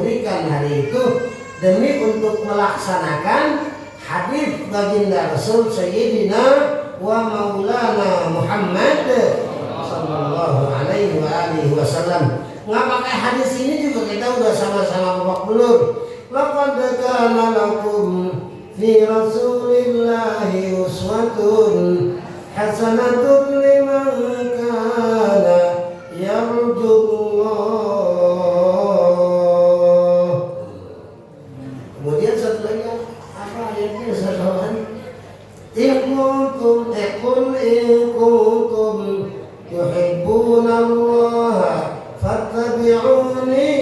memberikan hari itu demi untuk melaksanakan hadis baginda Rasul Sayyidina wa Maulana Muhammad sallallahu alaihi wa alihi wasallam. Nggak pakai hadis ini juga kita udah sama-sama babak belur. Laqad kana lakum fi Rasulillahi uswatun hasanatun liman kana yarjullah. Kemudian satu lagi apa ayatnya saudara? In kuntum tuhibbunallaha fattabi'uni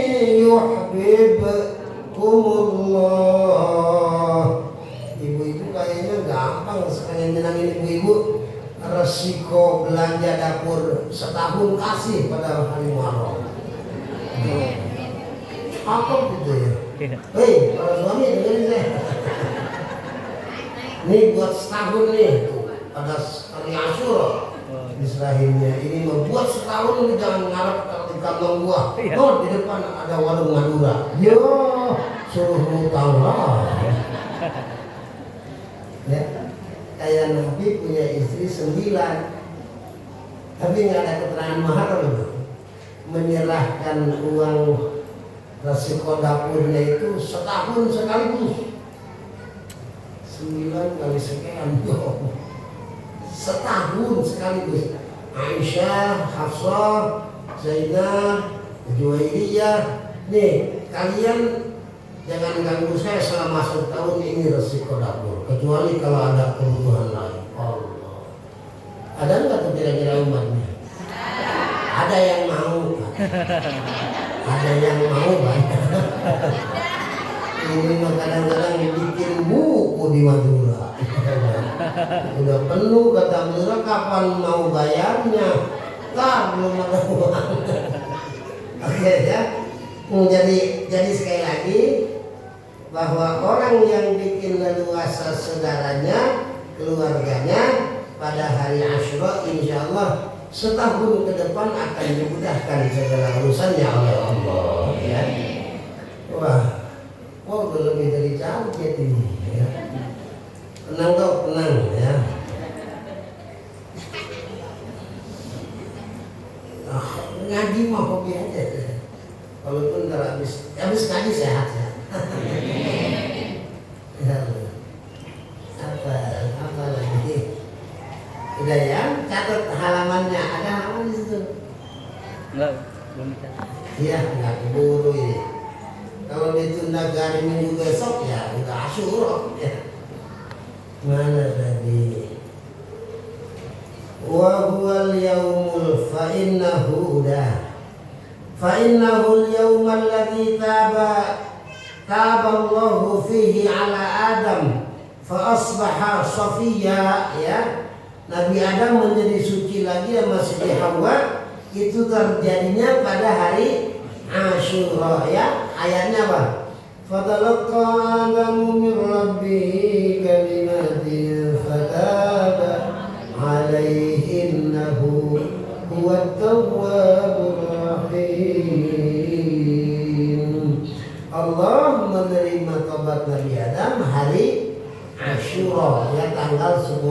yuhibbukumullah. Ibu itu kayaknya gampang sekali nyenangin ibu-ibu. Resiko belanja dapur setahun kasih pada hari Muharram. Apa gitu ya? Hei, para suami dengerin saya. Ini buat setahun nih pada hari Asyura. Israhimnya ini membuat setahun ini jangan ngarep di kantong gua. Oh, di depan ada warung Madura. Yo, suruh ngutang lah. Ya, kayak Nabi punya istri 9, tapi nggak ada keterangan mahar loh. Menyerahkan uang resiko dapurnya itu setahun sekaligus. 9 kali sekian dong. Setahun sekaligus. Aisyah, Hafsah, Zainab, Juwairiyah. Nih, kalian jangan ganggu saya selama setahun ini resiko dapur. Kecuali kalau ada kebutuhan lain. Allah. Ada nggak tuh kira-kira umatnya? Ada yang mau. Ada yang mau banyak. Ini mah kadang-kadang bikin buku di Madura. Udah penuh kata Madura, kapan mau bayarnya? Tar belum ada uang. Oke ya. Jadi sekali lagi bahwa orang yang bikin leluasa saudaranya, keluarganya pada hari Asyura, insya Allah setahun ke depan akan dimudahkan segala urusannya oleh Allah. Ya. Wah. Oh, udah lebih dari target ini ya. Tenang dong, tenang ya. Ngaji mah hobi aja. Walaupun ntar habis ngaji sehat ya. Apa lagi? Udah ya, catat halamannya. Ada halaman di situ? Enggak, belum catat. Iya, nggak keburu ini. Kalau ditunda ke hari Minggu besok ya udah Asyura ya. Mana tadi? Wa huwal yaumul fa innahu al-yawm alladhi taba Allahu fihi ala Adam fa asbaha safiyya ya. Nabi Adam menjadi suci lagi sama Siti Hawa. Itu terjadinya pada hari Asyura ya. Ayatnya apa? Fatalaqa Adamu min Rabbihi kalimatin fataba alaihi innahu huwat tawwabur rahim. Allah menerima tobat Nabi Adam hari Asyura ya, tanggal 10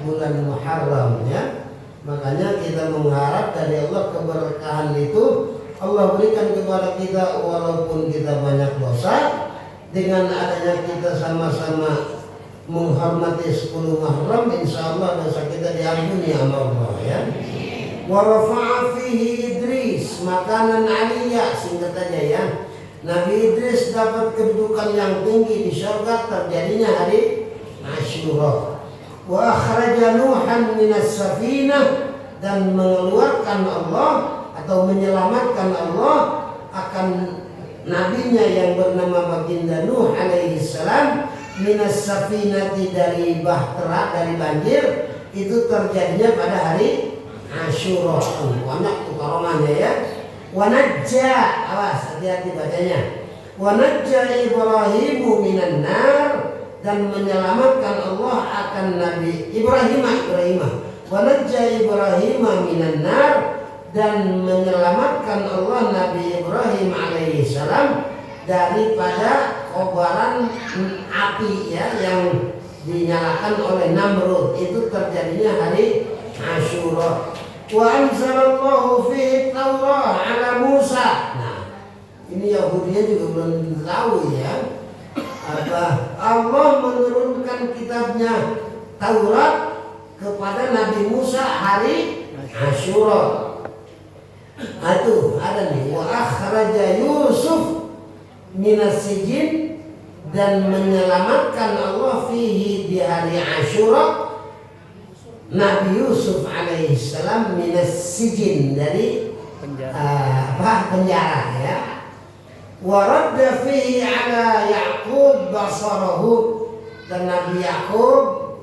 bulan Muharram ya. Makanya kita mengharap dari Allah keberkahan itu Allah berikan kepada kita walaupun kita banyak dosa. Dengan adanya kita sama-sama menghormati 10 Muharram, insya Allah dosa kita diampuni sama Allah ya. Wa rafa'a fihi Idris makanan aliyah, singkat aja ya. Nabi Idris dapat kedudukan yang tinggi di surga terjadinya hari Asyura. Wa akhraja Nuhan minas safinah, dan mengeluarkan Allah atau menyelamatkan Allah akan nabinya yang bernama baginda Nuh alaihi salam minas safinati, dari bahtera, dari banjir. Itu terjadinya pada hari Asyura. Banyak tuh karomannya ya. Wa najja, awas hati-hati bacanya. Wa najja Ibrahimu minan nar, dan menyelamatkan Allah akan Nabi Ibrahim. Wa najja Ibrahim minan nar, dan menyelamatkan Allah Nabi Ibrahim alaihi salam daripada kobaran api ya yang dinyalakan oleh Namrud. Itu terjadinya hari Asyura. Wa anzalallahu fihi Taurah ala Musa. Nah, ini Yahudinya juga belum tahu ya. Apa Allah menurunkan kitabnya Taurat kepada Nabi Musa hari Asyura. Itu ada nih, wa akhraja Yusuf minas sijin, dan menyelamatkan Allah fihi di hari Asyura Nabi Yusuf alaihissalam minas sijin, dari penjara ya. Wa radda fihi ala Yaqub basarahu, dan Nabi Yaqub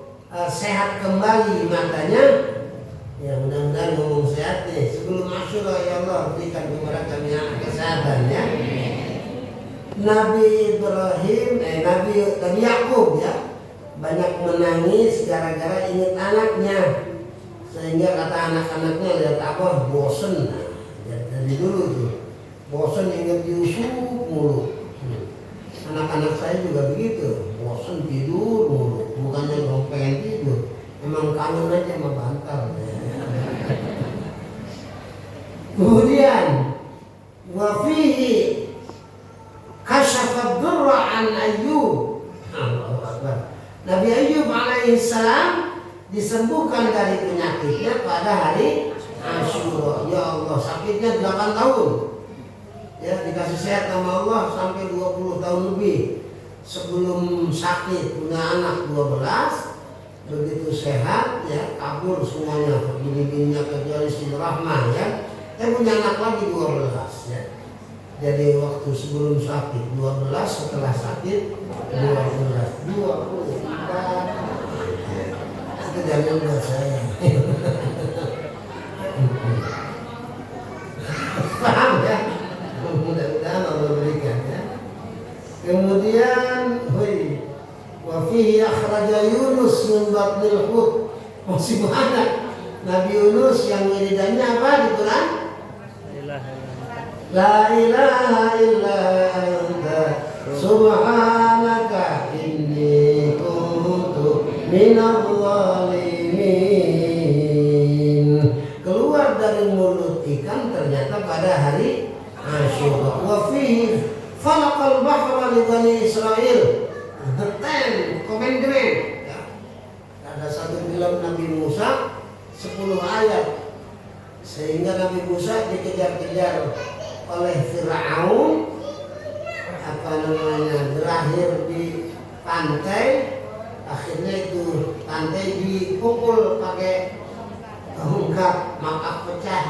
sehat kembali matanya. Ya mudah-mudahan ngomong sehat nih sebelum Asyura, ya Allah berikan kepada kami kesehatan ya. Nabi Ibrahim, Nabi Yakub ya, banyak menangis gara-gara ingat anaknya, sehingga kata anak-anaknya, lihat apa, bosen. Nah, dari dulu tuh bosen ingat Yusuf mulu. Anak-anak saya juga begitu, bosen tidur mulu, bukannya pengen tidur, emang kangen aja sama bantal. Kemudian wafihi kasyafa dzurra an Ayyub. Nabi Ayyub alaihissalam disembuhkan dari penyakitnya pada hari Asyura. Ya Allah, sakitnya 8 tahun. Ya, dikasih sehat sama Allah sampai 20 tahun lebih. Sebelum sakit punya anak 12, begitu sehat ya kabur semuanya, bini-bininya kecuali si Rahman ya. Punya anak lagi 12 ya. Jadi waktu sebelum sakit 12, setelah sakit 12, 24. Itu jangan buat saya. Paham ya? Mudah-mudahan Allah berikan ya. Kemudian wa fihi akhraja Yunus min batnil hut. Masih banyak. Nabi Yunus yang wiridannya apa di Quran? La ilaha illa anta subhanaka inni kuntu minadh dhalimin. Keluar dari mulut ikan ternyata pada hari Asyura. Wa fihi falaqal bahra li bani Israil. The Ten Commandment ya. Ada satu film Nabi Musa 10 ayat, sehingga Nabi Musa dikejar-kejar oleh Fir'aun, berakhir di pantai. Akhirnya itu pantai dipukul pakai tongkat, maka pecah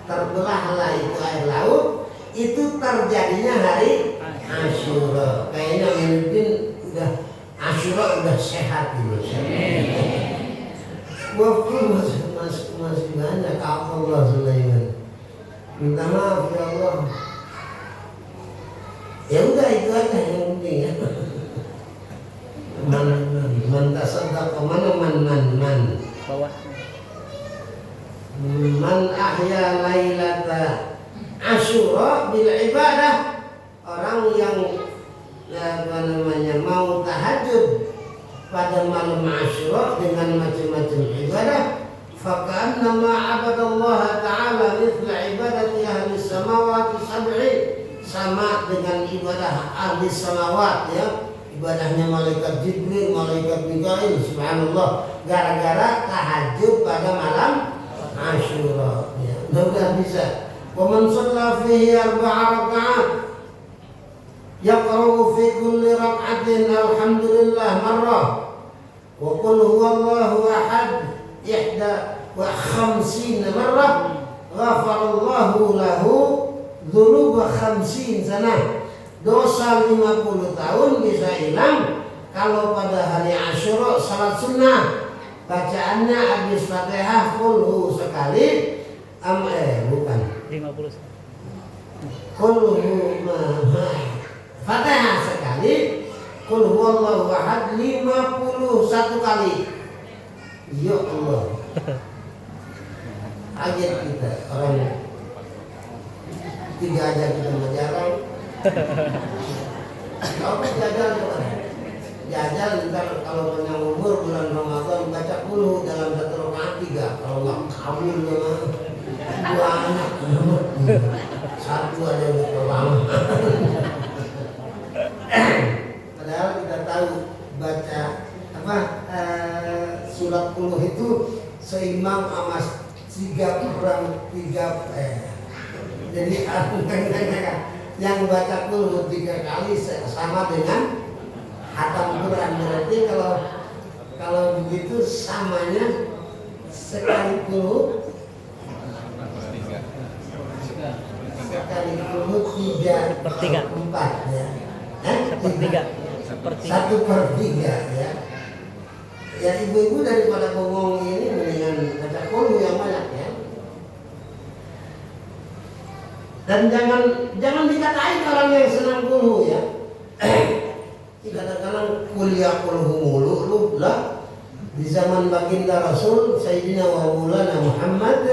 terbelahlah itu air laut. Itu terjadinya hari Asyura. Kayaknya mungkin udah Asyura udah sehat gitu. Masih banyak Allah Sulaiman. Minta maaf ya Allah. Ya udah itu aja yang penting ya. Man tasaddaqa man bawah. Man ahya lailata Asyura bil ibadah. Orang yang mau tahajud pada malam Asyura dengan macam-macam ibadah, faka'annama 'abadallaha ta'ala mithla ibadati ahli samawati sab'i, sama dengan ibadah ahli samawat ya, ibadahnya malaikat Jibril, malaikat Mikail, subhanallah, gara-gara tahajud pada malam Asyura ya. Mudah bisa. Wa man shalla fihi 4 raka'at yaqra'u fi kulli rak'atin alhamdulillah marrah wa qul huwallahu ahad 51 marrah ghafarallahu lahu dzunuba 50 sana. Dosa 50 tahun bisa hilang kalau pada hari Asyura salat sunnah. Bacaannya habis Fatihah kulhu sekali, bukan 50. Kulhu Fatihah sekali, Qul huwallahu ahad 51 kali. Ya Allah. Ajar kita orang 3 aja kita jarang. Kau jajal tuh. Jajal ntar kalau panjang umur bulan Ramadan baca dulu dalam satu rakaat 3. Kalau nggak kabul mah 2 anak. Satu aja udah terlalu. Padahal kita tahu baca surat Quluh itu seimbang sama 3/3. Jadi yang baca Quluh 3 kali sama dengan hatam Quran. Berarti kalau begitu samanya sekali Quluh sekali Quluh 3/4 ya. 1/3 ya. Ya ibu-ibu daripada bengong ini mendingan baca Quluh yang banyak ya. Dan jangan dikatain orang yang senang Quluh ya. Kadang-kadang kuliah Quluh mulu lu lah. Di zaman baginda Rasul Sayyidina wa Maulana Muhammad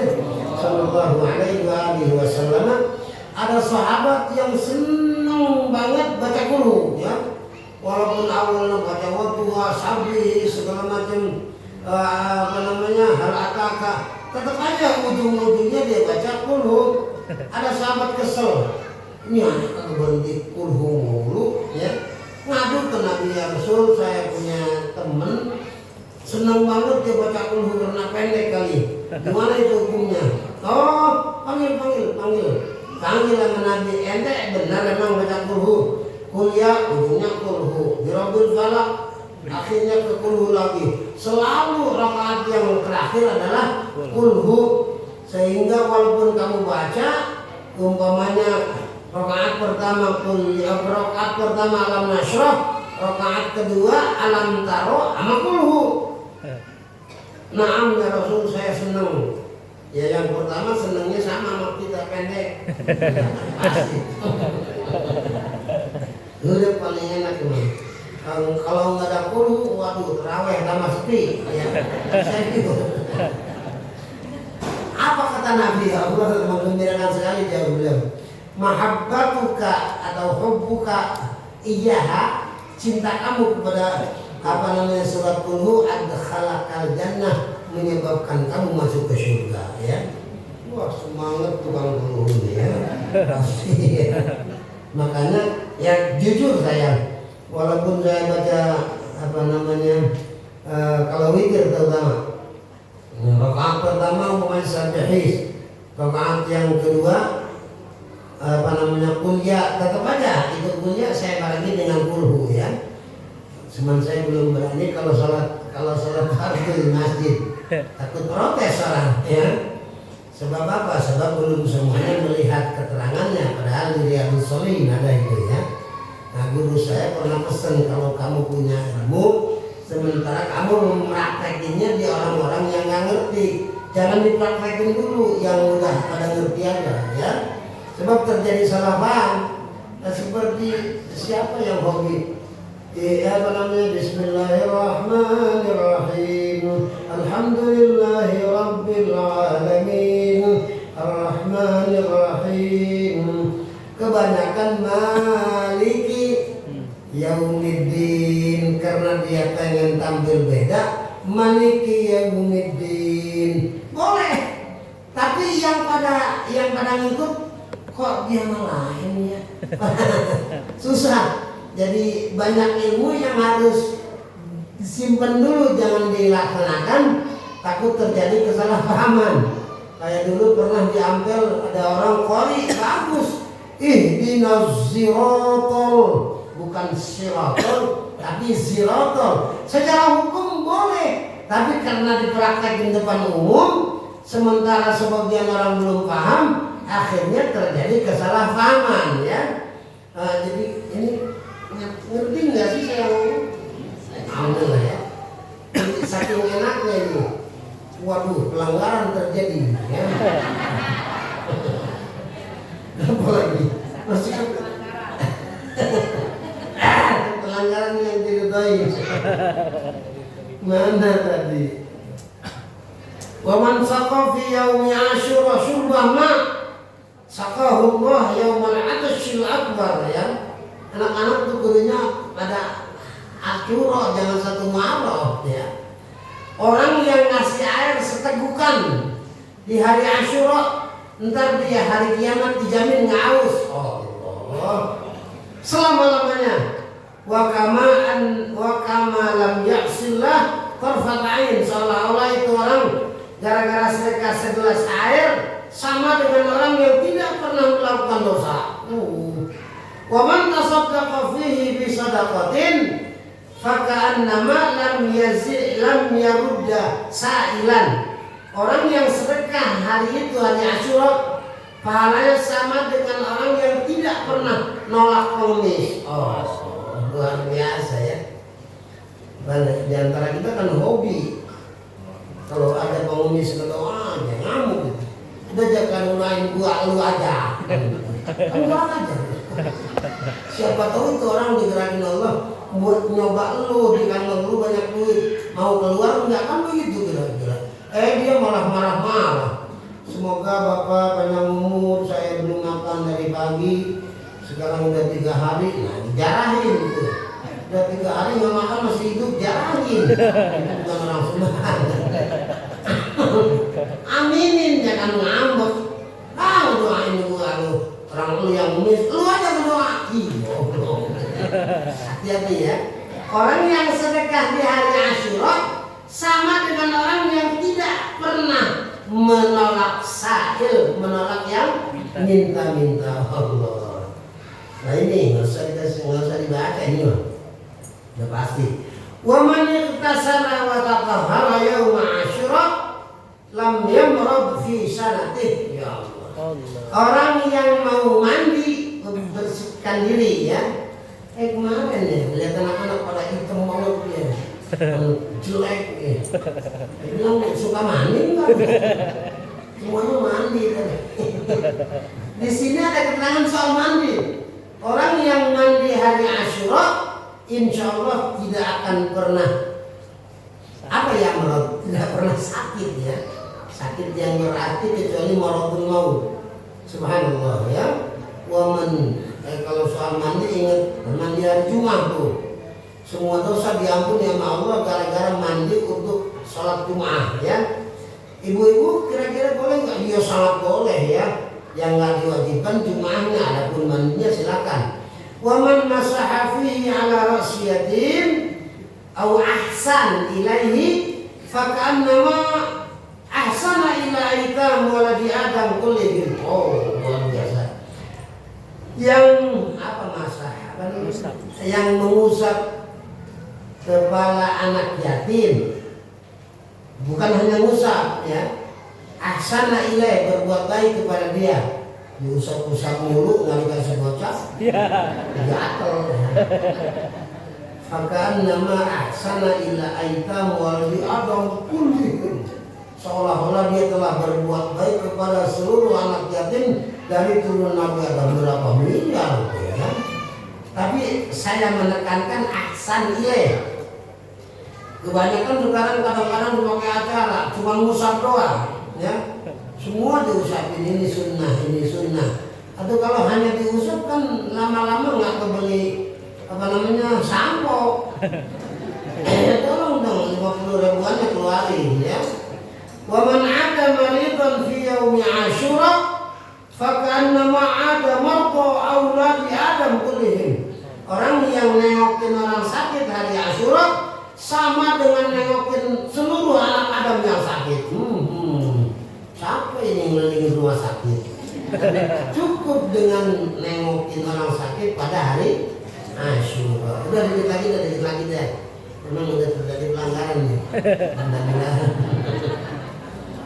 sallallahu alaihi wasallam ada sahabat yang senang banget baca Quluh ya. Walaupun awalnya baca wadduha, sabri, segala macam hal ataka, tetap aja ujung-ujungnya dia baca Quluh. Ada sahabat kesel, ini anak kalau berhenti Quluh mulu ya. Ngadu ke Nabi ya Rasul, saya punya temen senang banget dia baca Quluh karena pendek kali. Gimana itu hukumnya? Oh, panggil sama Nabi, ente benar emang baca Quluh. Kuliah ujungnya Quluh, Birabbil Falaq akhirnya ke Quluh lagi. Selalu rakaat yang terakhir adalah Quluh. Sehingga walaupun kamu baca umpamanya rakaat pertama Alam Nashrah, rakaat kedua Alam Taro sama Quluh. Naam ya Rasul, saya senang. Ya yang pertama senangnya sama kita pendek. Pasti. Udah paling enak teman. Kalau nggak ada Quluh, waduh terawih lama sepi. Ya. Saya gitu. Apa kata Nabi? Allah menggembirakan sekali dia bilang, mahabbatuka atau hubbuka iyyaha, cinta kamu kepada surat Quluh adkhalakal jannah, menyebabkan kamu masuk ke surga ya. Wah semangat tukang Quluh ini ya. Pasti ya. Makanya ya jujur saya, walaupun saya baca kalau witir terutama rakaat pertama umpamanya Sabihis, rakaat yang kedua kuliah, tetap aja itu kuliah saya barengi dengan Quluh ya. Cuman saya belum berani kalau sholat fardu di masjid, takut protes orang ya. Sebab apa? Sebab belum semuanya melihat keterangannya. Padahal di Riyadhus Shalihin ada itu ya. Nah guru saya pernah pesan, kalau kamu punya ilmu, sementara kamu mempraktekinnya di orang-orang yang nggak ngerti, jangan dipraktekin dulu yang udah pada ngerti aja ya. Sebab terjadi salah paham. Nah, seperti siapa yang hobi Bismillahirrahmanirrahim, Alhamdulillahi Rabbil Alamin, Ar-Rahmanirrahim. Kebanyakan Maliki Yaumiddin, karena dia pengen tampil beda. Maliki Yaumiddin boleh, tapi yang pada ngikut kok dia ngalahin ya. Susah. Jadi banyak ilmu yang harus disimpan dulu, jangan dilaksanakan, takut terjadi kesalahpahaman. Kayak dulu pernah di Ampel ada orang qori bagus, ihdinas siratal, bukan siratal tapi siratal. Secara hukum boleh, tapi karena dipraktekin depan umum, sementara sebagian orang belum paham, akhirnya terjadi kesalahpahaman ya. Jadi ini ngerti nggak sih saya ngomong? Alhamdulillah ya. Saking enaknya ini, waduh pelanggaran terjadi ya. Apa lagi? Masih pelanggaran yang diridhoi. Mana tadi? Wa man saqa fi yaumi Asyura syurbah ma, Sakahullah yaumal atashil akbar ya. Anak-anak tuh gurunya pada Asyura, jangan satu Muharram ya. Orang yang ngasih air setegukan di hari Asyura, ntar dia hari kiamat dijamin nggak haus. Allah. Selama-lamanya. Wa kama lam ya'sillah tarfat ain, seolah-olah itu orang gara-gara sedekah segelas air sama dengan orang yang tidak pernah melakukan dosa. Wa man tasaddaqa fihi bi sadaqatin faka'annama lam yarudda sa'ilan. Orang yang sedekah hari itu, hari Asyura, pahalanya sama dengan orang yang tidak pernah nolak pengemis. Luar biasa ya. Di antara kita kan hobi, kalau ada pengemis kata jangan ngamuk gitu. Udah jangan ulain gua, lu aja. Lu aja. Siapa tahu itu orang digerakin Allah buat nyoba lu, di kantong lu banyak duit, mau keluar enggak, kan begitu kira-kira. Dia malah marah-marah. Semoga Bapak panjang umur, saya belum makan dari pagi, sekarang udah 3 hari, nah dijarahin gitu. Udah 3 hari nggak makan masih hidup, jarahin. Bukan orang sembarangan. Aminin, jangan ngambek. Doain gua lu, orang lu yang nulis, lu aja berdoa. Hati-hati ya. Orang yang sedekah di hari Asyura sama dengan orang yang tidak pernah menolak sa'il, menolak yang minta-minta Allah. Nah ini nggak usah dibaca ini mah, udah pasti. Wa man iktasara wa tatahhara yauma Asyura lam yamrad fi sanatih. Ya Allah. Orang yang mau mandi, membersihkan diri ya. Kemarin ya, lihat anak-anak pada hitam banget ya. Jelek ya. Bilang suka mandi kan? Semuanya mandi kan? Di sini ada keterangan soal mandi. Orang yang mandi hari Asyura, insya Allah tidak akan pernah tidak pernah sakit ya. Sakit yang berarti kecuali maradul maut. Subhanallah ya. Kalau soal mandi ingat mandi hari Jumat tuh. Semua dosa diampuni sama Allah gara-gara mandi untuk sholat Jumat ya. Ibu-ibu kira-kira boleh nggak? Dia sangat boleh ya. Yang nggak diwajibkan Jumatnya, adapun mandinya silakan. Wa man masaha fihi ala rasiyatin aw ahsan ilaihi faka'annama ahsana ila aitam waladi Adam kullihim. Luar biasa. Yang yang mengusap kepala anak yatim, bukan hanya ngusap ya, ahsana ilaih, berbuat baik kepada dia, diusap-usap mulu nggak dikasih bocah, gatel. Fakaan nama ahsana ila aitam waladi Adam kullihim, seolah-olah dia telah berbuat baik kepada seluruh anak yatim dari turun Nabi Adam berapa miliar ya. Tapi saya menekankan ahsan ilaih. Kebanyakan sekarang kadang-kadang dipakai acara cuma ngusap doang ya. Semua diusapin, ini sunnah. Atau kalau hanya diusap kan lama-lama nggak kebeli sampo. Tolong dong 50 ribuannya keluarin ya. Wa man 'ada maridan fi yaumi Asyura faka'annama 'ada marqa auladi Adam kullihim. Orang yang nengokin orang sakit hari Asyura sama dengan nengokin seluruh anak Adam yang sakit. Siapa ini ngelilingin rumah sakit? Cukup dengan nengokin orang sakit pada hari Asyura. Udah dikit lagi deh. Memang udah terjadi pelanggaran nih.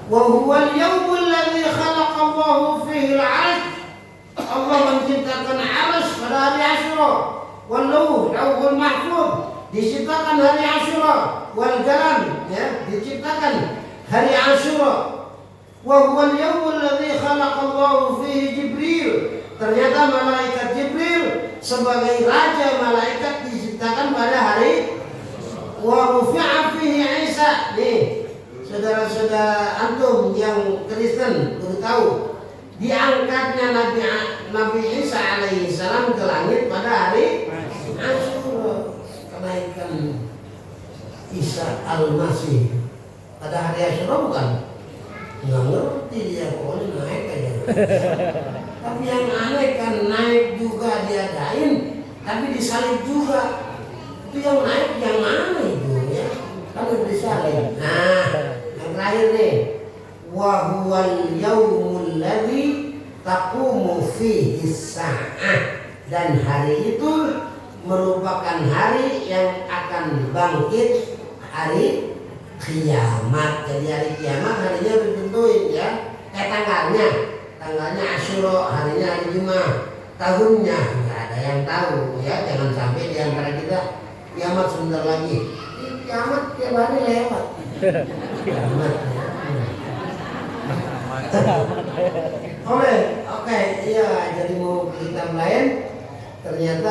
Wa huwal yawmul ladzi khalaqallahu fihi al-'arsh. Allah menciptakan 'arsy pada hari Asyura. Wal lauhul mahfuz diciptakan hari Asyura. Wal qalam ya diciptakan hari Asyura. Wa huwal yawmul ladzi khalaqallahu fihi Jibril. Ternyata malaikat Jibril sebagai raja malaikat diciptakan pada hari. Wa rufi'a fihi Isa. Nih saudara-saudara antum yang Kristen perlu tahu, diangkatnya Nabi Isa alaihi salam ke langit pada hari Asyura. Kenaikan Isa al-Masih pada hari Asyura bukan? Nggak ngerti dia, pokoknya naik aja. Tapi yang aneh kan naik juga diadain, tapi disalib juga. Itu yang naik yang mana itu ya? Kan udah disalib. Nah, yang terakhir nih, wa huwal yaumul ladzi taqumu fihi as-sa'ah, dan hari itu merupakan hari yang akan bangkit hari kiamat. Jadi hari kiamat harinya ditentuin ya. Tanggalnya Asyura, harinya hari Jumat, tahunnya nggak ada yang tahu ya. Jangan sampai di antara kita kiamat sebentar lagi. Kiamat tiap hari lewat. Kiamat ya. Oke, iya, jadi mau kita lain ternyata